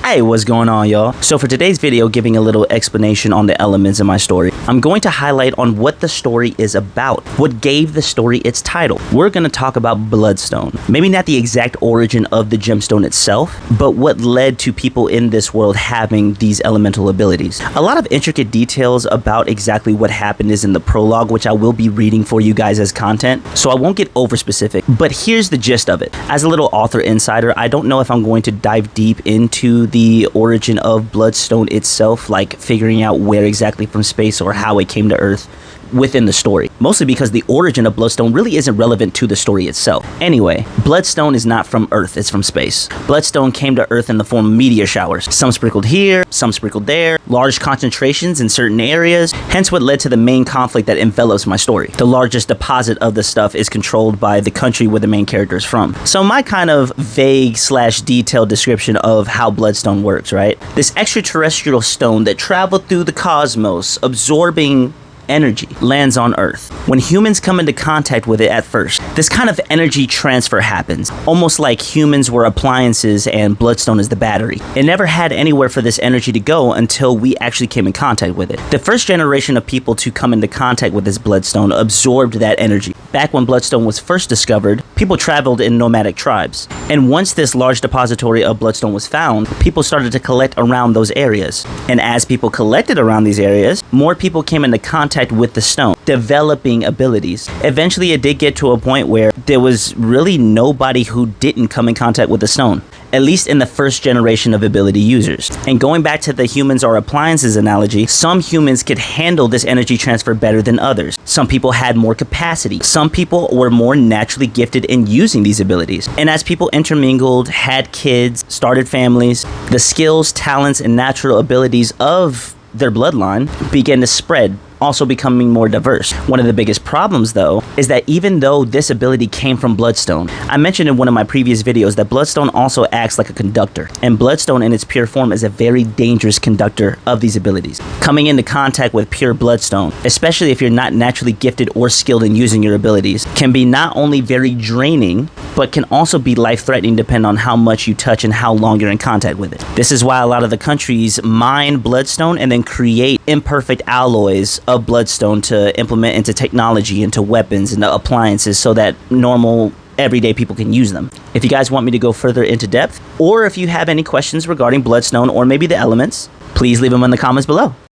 Hey, what's going on, y'all? So for today's video, giving a little explanation on the elements in my story, I'm going to highlight on what the story is about, what gave the story its title. We're going to talk about Bloodstone. Maybe not the exact origin of the gemstone itself, but what led to people in this world having these elemental abilities. A lot of intricate details about exactly what happened is in the prologue, which I will be reading for you guys as content, so I won't get over specific, but here's the gist of it. As a little author insider, I don't know if I'm going to dive deep into the origin of Bloodstone itself, like figuring out where exactly from space or how it came to Earth within the story, mostly because the origin of Bloodstone really isn't relevant to the story itself. Anyway, Bloodstone is not from Earth, it's from space. Bloodstone came to Earth in the form of meteor showers, some sprinkled here, some sprinkled there, large concentrations in certain areas, hence what led to the main conflict that envelops my story. The largest deposit of the stuff is controlled by the country where the main character is from. So my kind of vague / detailed description of how Bloodstone works, right? This extraterrestrial stone that traveled through the cosmos, absorbing energy, lands on Earth. When humans come into contact with it at first, this kind of energy transfer happens, almost like humans were appliances and Bloodstone is the battery. It never had anywhere for this energy to go until we actually came in contact with it. The first generation of people to come into contact with this Bloodstone absorbed that energy. Back when Bloodstone was first discovered, people traveled in nomadic tribes. And once this large depository of Bloodstone was found, people started to collect around those areas. And as people collected around these areas, more people came into contact with the stone, developing abilities. Eventually, it did get to a point where there was really nobody who didn't come in contact with the stone, at least in the first generation of ability users. And going back to the humans or appliances analogy, some humans could handle this energy transfer better than others. Some people had more capacity. Some people were more naturally gifted in using these abilities. And as people intermingled, had kids, started families, the skills, talents, and natural abilities of their bloodline began to spread, also becoming more diverse. One of the biggest problems, though, is that even though this ability came from Bloodstone, I mentioned in one of my previous videos that Bloodstone also acts like a conductor, and Bloodstone in its pure form is a very dangerous conductor of these abilities. Coming into contact with pure Bloodstone, especially if you're not naturally gifted or skilled in using your abilities, can be not only very draining, but can also be life-threatening depending on how much you touch and how long you're in contact with it. This is why a lot of the countries mine Bloodstone and then create imperfect alloys of Bloodstone to implement into technology, into weapons, into appliances, so that normal everyday people can use them. If you guys want me to go further into depth, or if you have any questions regarding Bloodstone or maybe the elements, please leave them in the comments below.